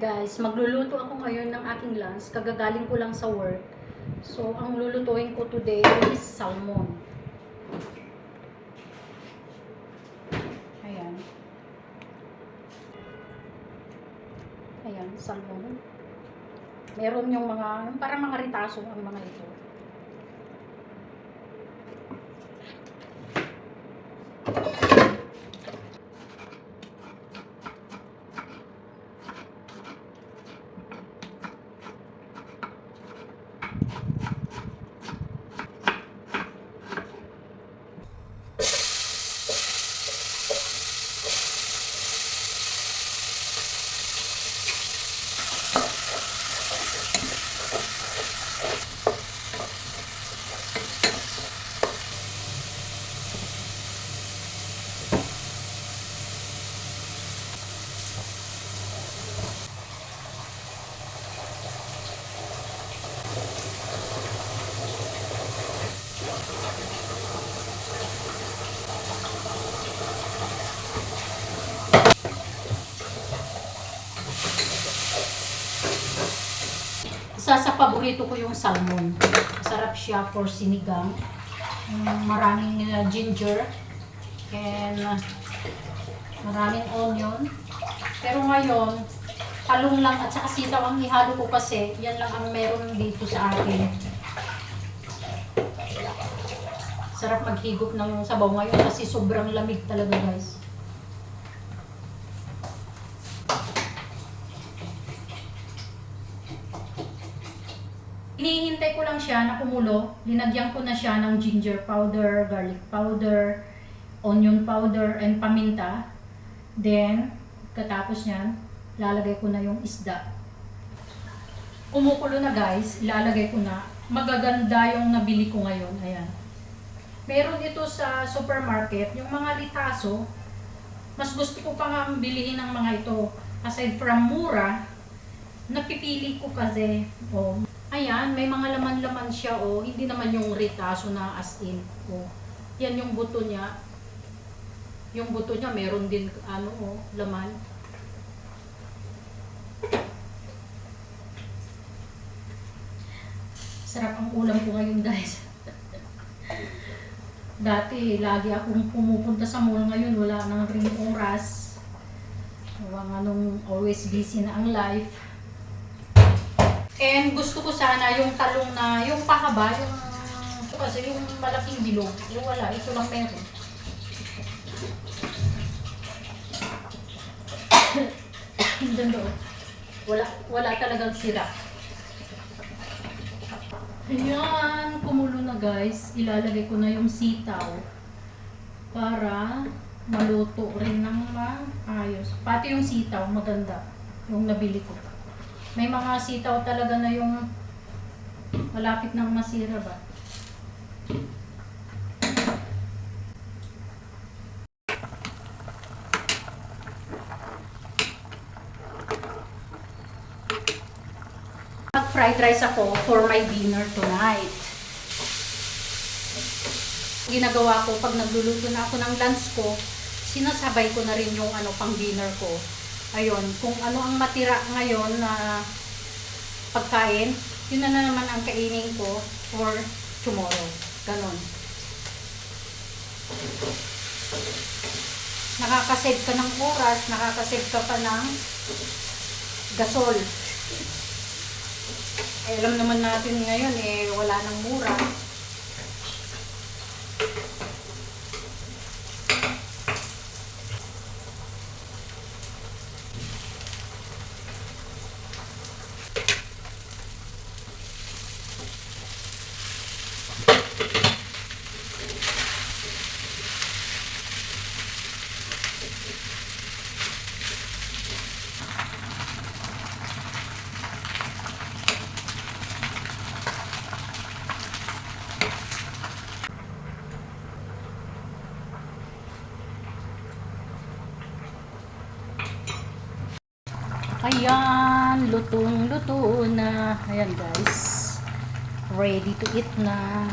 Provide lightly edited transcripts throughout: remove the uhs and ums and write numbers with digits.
Guys, magluluto ako ngayon ng aking lunch. Kagagaling ko lang sa work. So, ang lulutuin ko today is salmon. Ayan. Ayan, salmon. Meron yung mga, parang mga ritaso ang mga ito. Isa sa paborito ko yung salmon. Masarap siya for sinigang. Maraming ginger and maraming onion. Pero ngayon, talong lang at saka sitaw ang ihalo ko kasi yan lang ang meron dito sa akin. Sarap maghigop ng sabaw ngayon kasi sobrang lamig talaga, guys. Hinihintay ko lang siya na kumulo. Linagyan ko na siya ng ginger powder, garlic powder, onion powder, and paminta. Then, katapos niyan, lalagay ko na yung isda. Kumukulo na, guys. Ilalagay ko na. Magaganda yung nabili ko ngayon. Ayan. Meron ito sa supermarket. Yung mga litaso, mas gusto ko pa nga bilihin ng mga ito. Aside from mura, napipili ko kasi. Oh. Ayan, may mga laman-laman siya, oh. Hindi naman yung ritaso na as in, oh. Yan yung buto niya. Yung buto niya, meron din, laman. Sarap ang ulam ko ngayon, guys. Dati, lagi akong pumupunta sa mall. Ngayon, wala nang ring oras. Always busy na ang life. And gusto ko sana yung talong na, yung pahaba, kasi yung malaking bilog, yung wala, ito lang meron. Doon. Wala talagang sira. Ayan, kumulo na, guys. Ilalagay ko na yung sitaw para maluto rin ng maayos. Pati yung sitaw, maganda. Yung nabili ko. May mga sitaw talaga na yung malapit nang masira ba. Mag-fried rice ako for my dinner tonight. Ginagawa ko pag nagluluto na ako ng lunch ko, sinasabay ko na rin yung pang dinner ko. Ayun, kung ano ang matira ngayon na pagkain, yun na naman ang kainin ko for tomorrow. Ganon. Nakakasave ka ng oras, nakakasave ka pa ng gasol. Alam naman natin ngayon, wala nang mura. Ayan, lutong-luto na. Ayan, guys. Ready to eat na.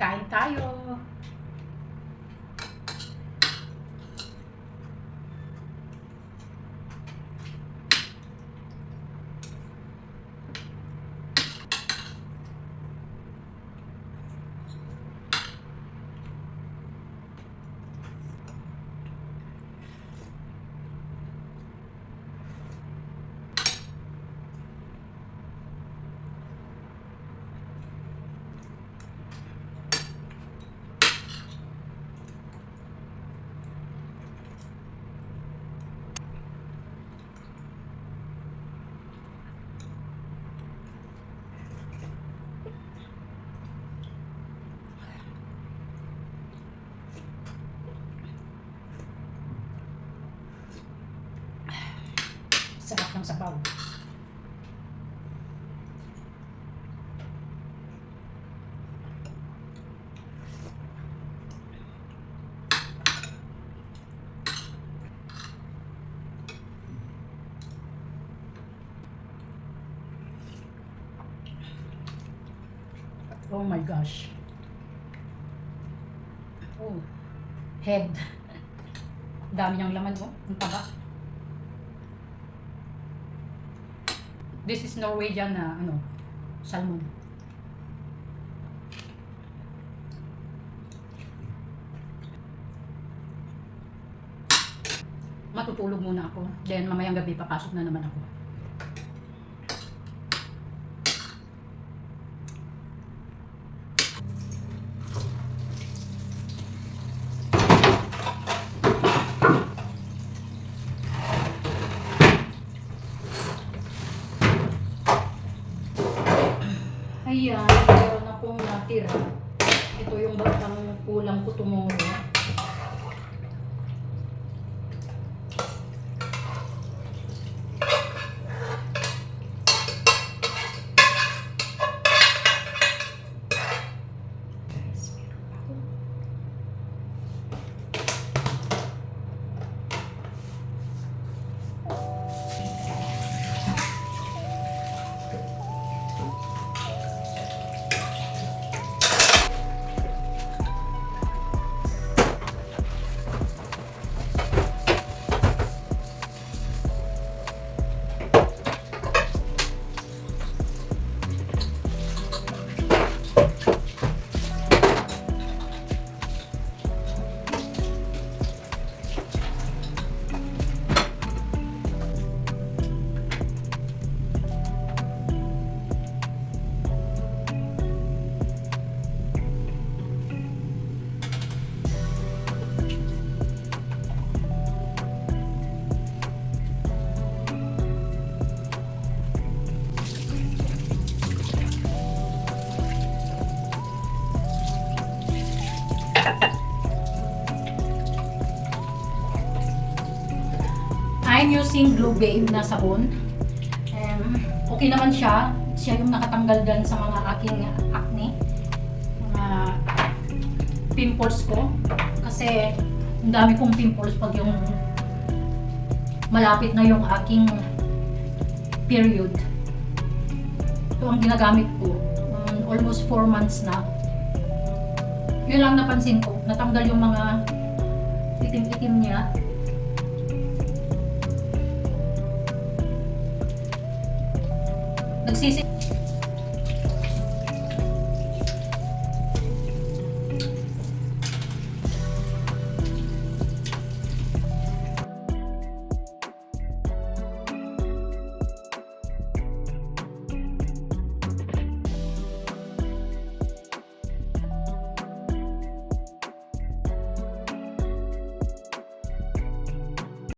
Kain tayo. Sarap ng sabaw. Oh my gosh. Oh, head. Dami niyang laman, oh. Ang taba. This is Norwegian na salmon. Matutulog muna ako. Then mamayang gabi papasok na naman ako. Ayan, meron akong natira. Ito yung batang kulang ko tomorrow. I'm using Blue Babe na sabon. Okay naman siya. Siya yung nakatanggal dyan sa mga aking acne. Mga pimples ko. Kasi ang dami kong pimples pag yung malapit na yung aking period. Ito ang ginagamit ko. Almost 4 months na. Yun lang napansin ko. Natanggal yung mga itim-itim niya. Nagsisi